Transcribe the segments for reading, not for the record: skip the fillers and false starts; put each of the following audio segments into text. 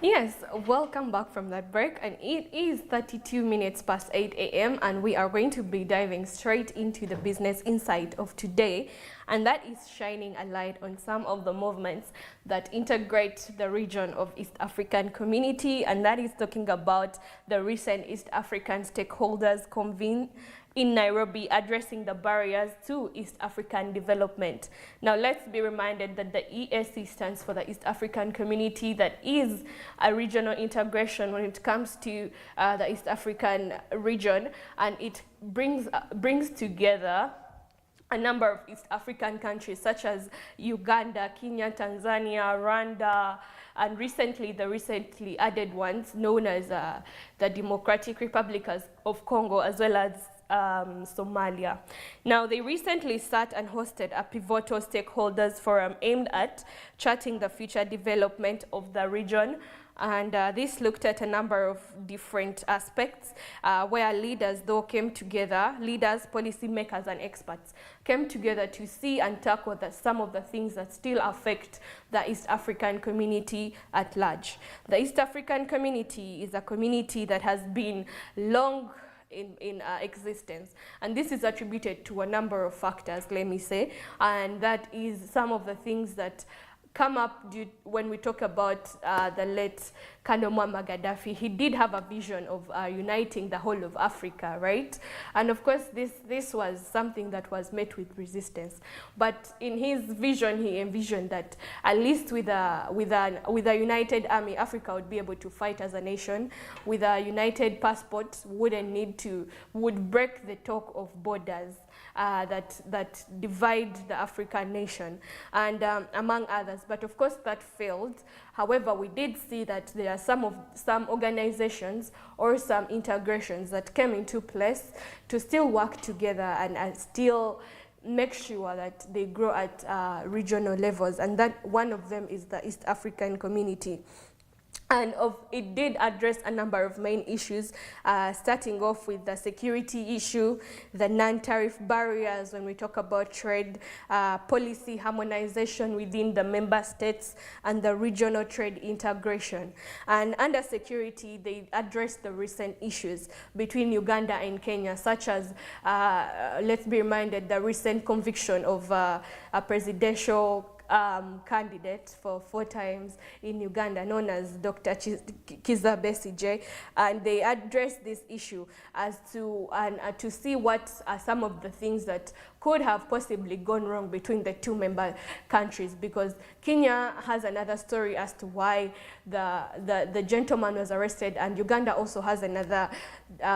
Yes, welcome back from that break, and it is 32 minutes past 8 a.m. and we are going to be diving straight into the business insight of today, and that is shining a light on some of the movements that integrate the region of East African Community, and that is talking about the recent East African stakeholders convene in Nairobi addressing the barriers to East African development. Now let's be reminded that the EAC stands for the East African Community, that is a regional integration when it comes to the East African region, and it brings together a number of East African countries such as Uganda, Kenya, Tanzania, Rwanda, and recently the recently added ones known as the Democratic Republic of Congo, as well as Somalia. Now, they recently sat and hosted a pivotal stakeholders forum aimed at charting the future development of the region. And this looked at a number of different aspects where leaders came together, leaders, policymakers and experts came together to see and tackle some of the things that still affect the East African community at large. The East African community is a community that has been long in existence, and this is attributed to a number of factors, let me say, and that is some of the things that come up when we talk about the late Colonel Muammar Gaddafi. He did have a vision of uniting the whole of Africa, right? And of course, this was something that was met with resistance. But in his vision, he envisioned that at least with a united army, Africa would be able to fight as a nation. With a united passport, would break the talk of borders that divide the African nation, and among others. But of course that failed. However, we did see that there are some organizations or some integrations that came into place to still work together and still make sure that they grow at regional levels, and that one of them is the East African Community. And it did address a number of main issues, starting off with the security issue, the non-tariff barriers when we talk about trade, policy harmonization within the member states, and the regional trade integration. And under security, they addressed the recent issues between Uganda and Kenya, such as, let's be reminded, the recent conviction of a presidential candidate for 4 times in Uganda, known as Dr. Kizza Besigye, and they addressed this issue as to see what are some of the things that could have possibly gone wrong between the 2 member countries, because Kenya has another story as to why the gentleman was arrested, and Uganda also has another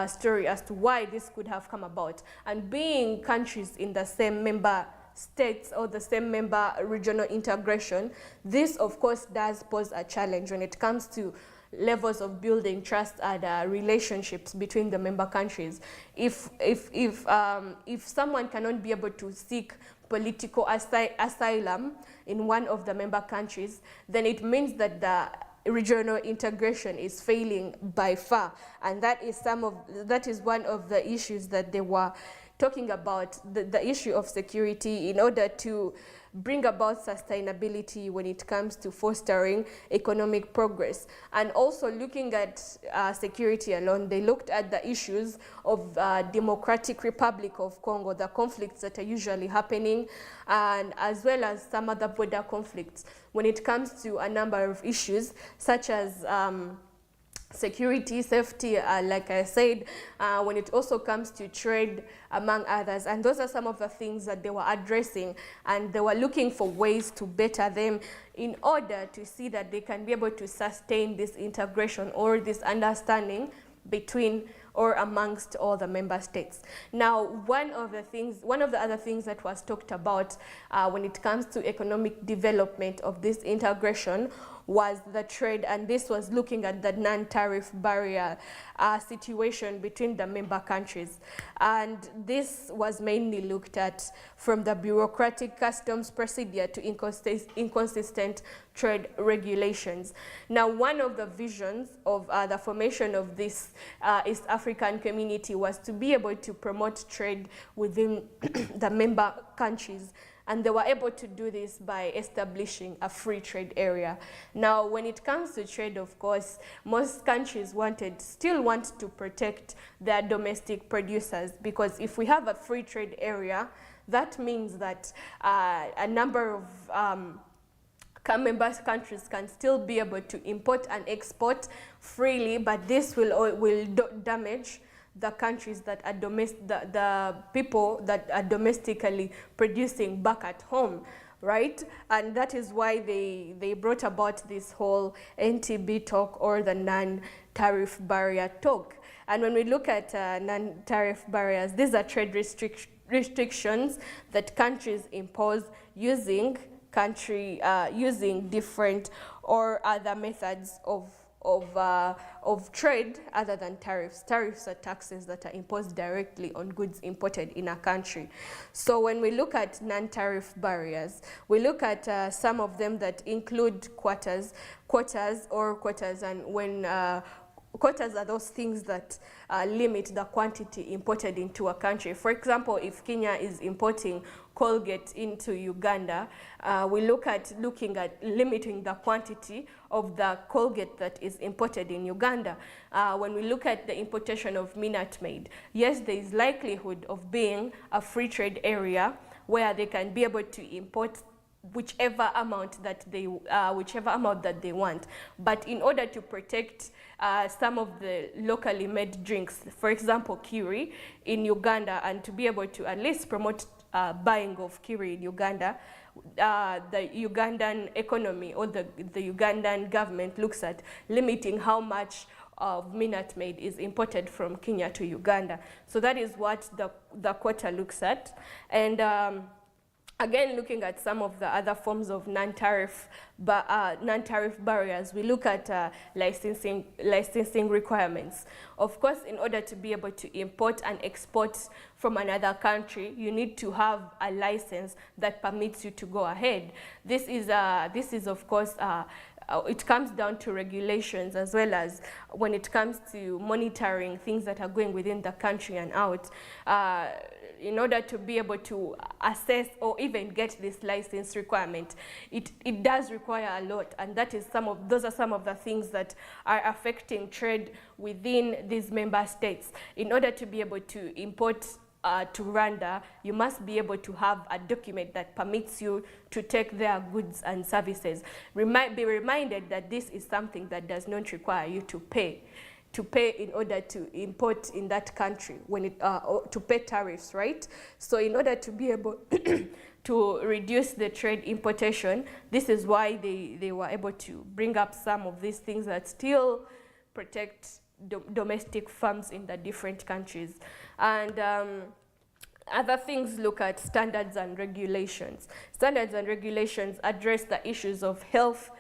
story as to why this could have come about. And being countries in the same member states or the same member regional integration, this of course does pose a challenge when it comes to levels of building trust and relationships between the member countries. If someone cannot be able to seek political asylum in one of the member countries, then it means that the regional integration is failing by far, and that is one of the issues that they were talking about, the issue of security, in order to bring about sustainability when it comes to fostering economic progress. And also looking at security alone, they looked at the issues of Democratic Republic of Congo, the conflicts that are usually happening, and as well as some other border conflicts when it comes to a number of issues such as security, safety, like I said, when it also comes to trade, among others. And those are some of the things that they were addressing, and they were looking for ways to better them in order to see that they can be able to sustain this integration or this understanding between or amongst all the member states. Now, one of the other things that was talked about when it comes to economic development of this integration was the trade, and this was looking at the non-tariff barrier situation between the member countries. And this was mainly looked at from the bureaucratic customs procedure to inconsistent trade regulations. Now, one of the visions of the formation of this East African community was to be able to promote trade within the member countries. and they were able to do this by establishing a free trade area. Now, when it comes to trade, of course, most countries still want to protect their domestic producers, because if we have a free trade area, that means that a number of member countries can still be able to import and export freely, but this will damage the countries that are the people that are domestically producing back at home, right? And that is why they brought about this whole NTB talk, or the non-tariff barrier talk. And when we look at non-tariff barriers, these are trade restrictions that countries impose using different or other methods of trade other than tariffs. Tariffs are taxes that are imposed directly on goods imported in a country. So when we look at non-tariff barriers, we look at some of them that include quotas, and when quotas are those things that limit the quantity imported into a country. For example, if Kenya is importing Colgate into Uganda, we looking at limiting the quantity of the Colgate that is imported in Uganda. When we look at the importation of Minute Maid, yes, there is likelihood of being a free trade area where they can be able to import whichever amount that they want. But in order to protect some of the locally made drinks, for example, Kiri in Uganda, and to be able to at least promote buying of Kiri in Uganda, the Ugandan economy, or the Ugandan government looks at limiting how much of Minute Maid is imported from Kenya to Uganda. So that is what the quota looks at. And again, looking at some of the other forms of non-tariff barriers, we look at licensing requirements. Of course, in order to be able to import and export from another country, you need to have a license that permits you to go ahead. This is of course, it comes down to regulations, as well as when it comes to monitoring things that are going within the country and out. In order to be able to assess or even get this license requirement, it does require a lot, and those are some of the things that are affecting trade within these member states. In order to be able to import to Rwanda, you must be able to have a document that permits you to take their goods and services. Be reminded that this is something that does not require you to pay in order to import in that country, to pay tariffs, right? So in order to be able to reduce the trade importation, this is why they were able to bring up some of these things that still protect domestic farms in the different countries. And other things look at standards and regulations. Standards and regulations address the issues of health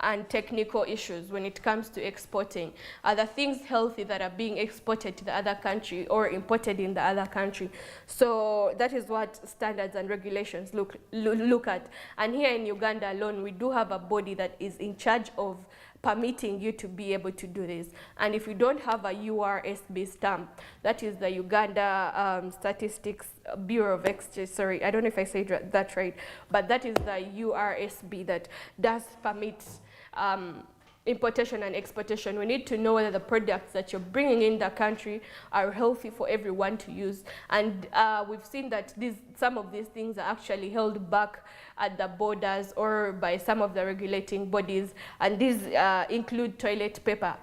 and technical issues when it comes to exporting. Are the things healthy that are being exported to the other country or imported in the other country? So that is what standards and regulations look at. And here in Uganda alone, we do have a body that is in charge of permitting you to be able to do this. And if you don't have a URSB stamp, that is the Uganda Statistics Bureau of Exchange, sorry, I don't know if I said that right, but that is the URSB that does permit importation and exportation. We need to know whether the products that you're bringing in the country are healthy for everyone to use. And we've seen that some of these things are actually held back at the borders or by some of the regulating bodies. And these include toilet paper.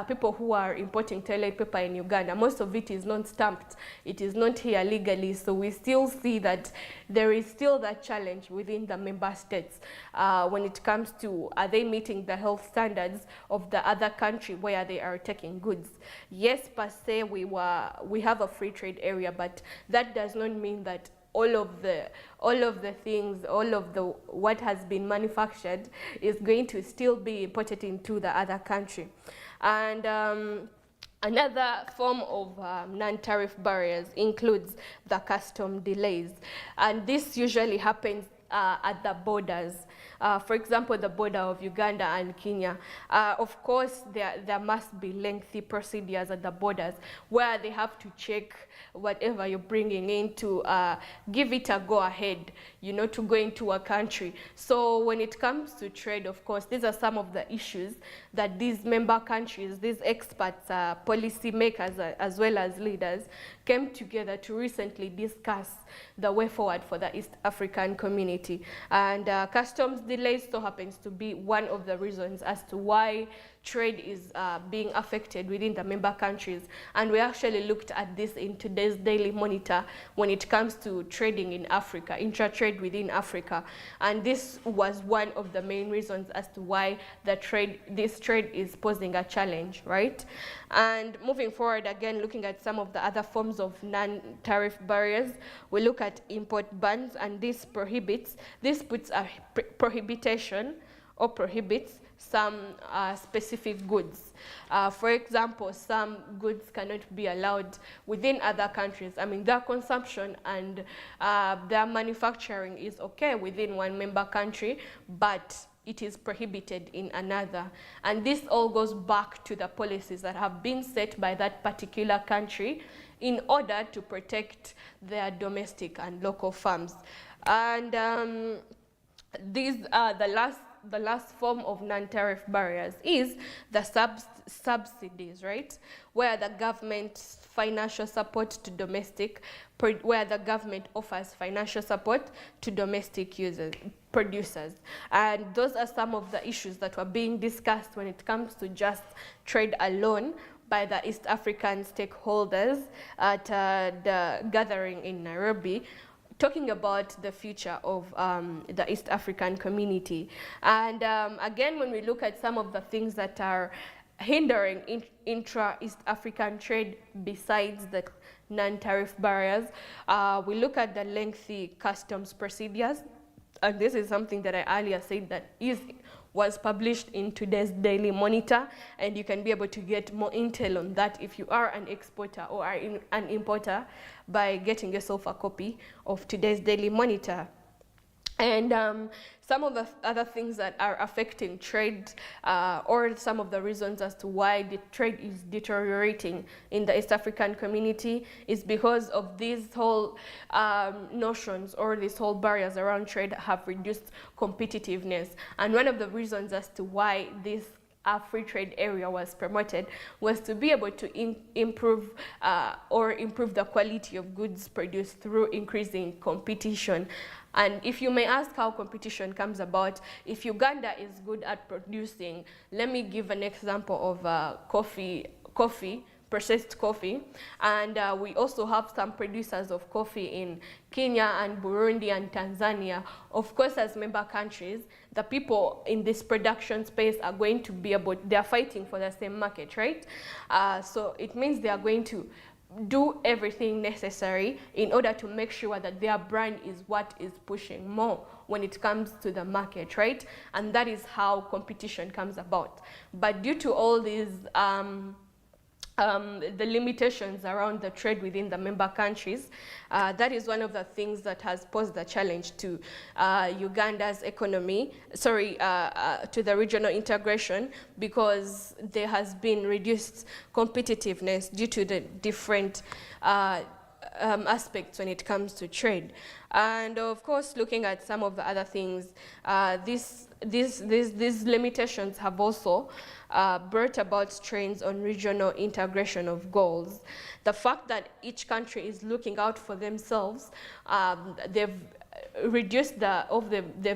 People who are importing toilet paper in Uganda, most of it is not stamped. It is not here legally. So we still see that there is still that challenge within the member states when it comes to, are they meeting the health standards of the other country where they are taking goods? Yes, per se, we have a free trade area, but that does not mean that all of the things, what has been manufactured is going to still be imported into the other country. And another form of non-tariff barriers includes the custom delays. And this usually happens at the borders. For example, the border of Uganda and Kenya. Of course, there must be lengthy procedures at the borders where they have to check whatever you're bringing in to give it a go-ahead, you know, to go into a country. So when it comes to trade, of course, these are some of the issues that these member countries, these experts, policy makers, as well as leaders, came together to recently discuss the way forward for the East African community. And customs delays so happens to be one of the reasons as to why trade is being affected within the member countries. And we actually looked at this in today's Daily Monitor when it comes to trading in Africa, intra-trade within Africa. And this was one of the main reasons as to why this trade is posing a challenge, right? And moving forward, again, looking at some of the other forms of non-tariff barriers, we look at import bans, and this puts a prohibition or prohibits some specific goods. For example, some goods cannot be allowed within other countries. I mean, their consumption and their manufacturing is okay within one member country, but it is prohibited in another. And this all goes back to the policies that have been set by that particular country in order to protect their domestic and local farms. And these are the last form of non-tariff barriers is the subsidies, right? Where the government financial support to where the government offers financial support to domestic producers. And those are some of the issues that were being discussed when it comes to just trade alone by the East African stakeholders at the gathering in Nairobi, talking about the future of the East African community. And again, when we look at some of the things that are hindering intra-East African trade besides the non-tariff barriers, we look at the lengthy customs procedures. And this is something that I earlier said that was published in today's Daily Monitor, and you can be able to get more intel on that if you are an exporter or are an importer by getting yourself a copy of today's Daily Monitor. And some of the other things that are affecting trade, or some of the reasons as to why the trade is deteriorating in the East African community, is because of these whole notions or these whole barriers around trade have reduced competitiveness. And one of the reasons as to why this free trade area was promoted was to be able to improve the quality of goods produced through increasing competition. And if you may ask how competition comes about, if Uganda is good at producing, let me give an example of coffee, processed coffee, and we also have some producers of coffee in Kenya and Burundi and Tanzania. Of course, as member countries, the people in this production space are going to be they're fighting for the same market, right? So it means they are going to do everything necessary in order to make sure that their brand is what is pushing more when it comes to the market, right? And that is how competition comes about. But due to all these the limitations around the trade within the member countries, that is one of the things that has posed a challenge to Uganda's economy, to the regional integration, because there has been reduced competitiveness due to the different aspects when it comes to trade. And of course, looking at some of the other things, these limitations have also brought about strains on regional integration of goals. The fact that each country is looking out for themselves, they've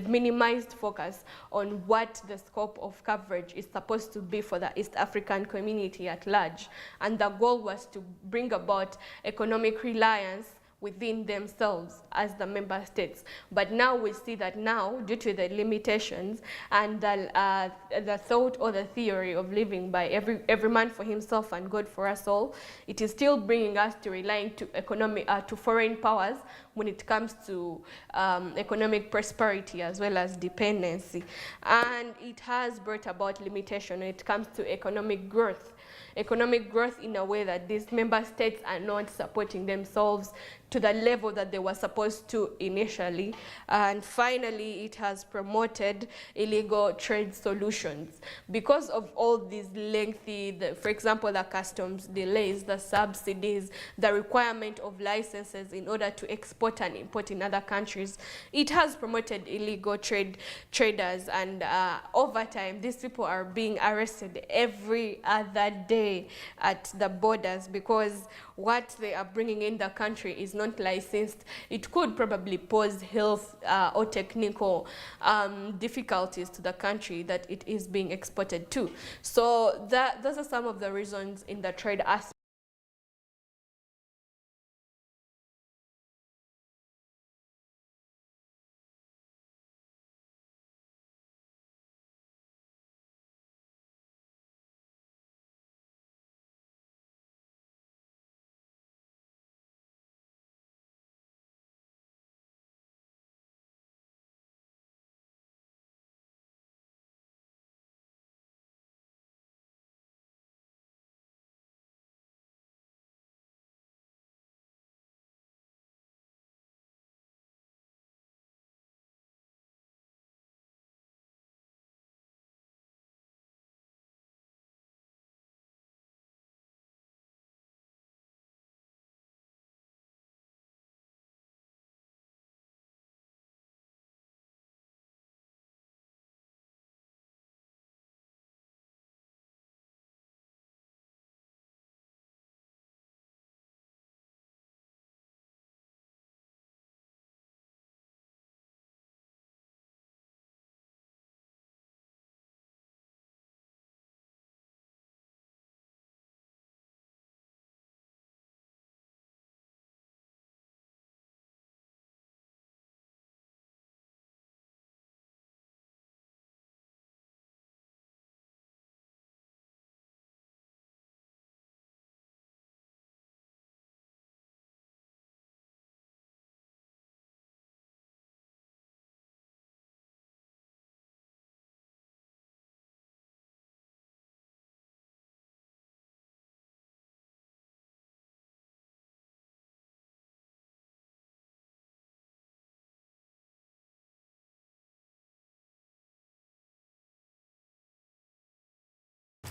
minimized focus on what the scope of coverage is supposed to be for the East African community at large. And the goal was to bring about economic reliance within themselves as the member states. But now we see that now, due to the limitations and the thought or the theory of living by every man for himself and God for us all, it is still bringing us to relying to foreign powers when it comes to economic prosperity as well as dependency. And it has brought about limitation when it comes to economic growth in a way that these member states are not supporting themselves to the level that they were supposed to initially. And finally, it has promoted illegal trade solutions. Because of all these lengthy, for example, the customs delays, the subsidies, the requirement of licenses in order to export and import in other countries, it has promoted illegal traders, and over time, these people are being arrested every other day at the borders because what they are bringing in the country is not licensed. It could probably pose health or technical difficulties to the country that it is being exported to. So those are some of the reasons in the trade aspect.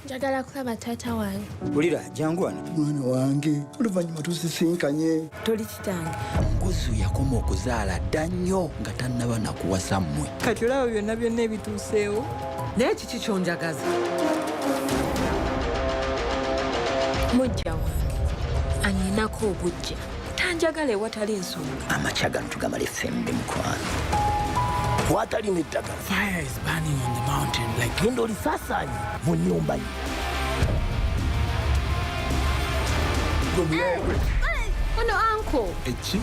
Njagala kulaba taata wange. Ulira jangu wano. Mwana wange oluvannyuma tusisinkanye. Toli kitange. Nguzu yakoma okuzaala dda nnyo nga tannaba nakuwasa mmwe. Kati olaba byonna ebituuseewo. Naye kiki ky'onjagaza? Mujja wange aninako obujja. Tanjagala ewatali nsonga. Amakya gano tugamala effembe mukwano. Watali n'eddagala. Fire is burning on the mountain like Genda olisaasaanye mu nnyumba ye. Ono uncle. Eki?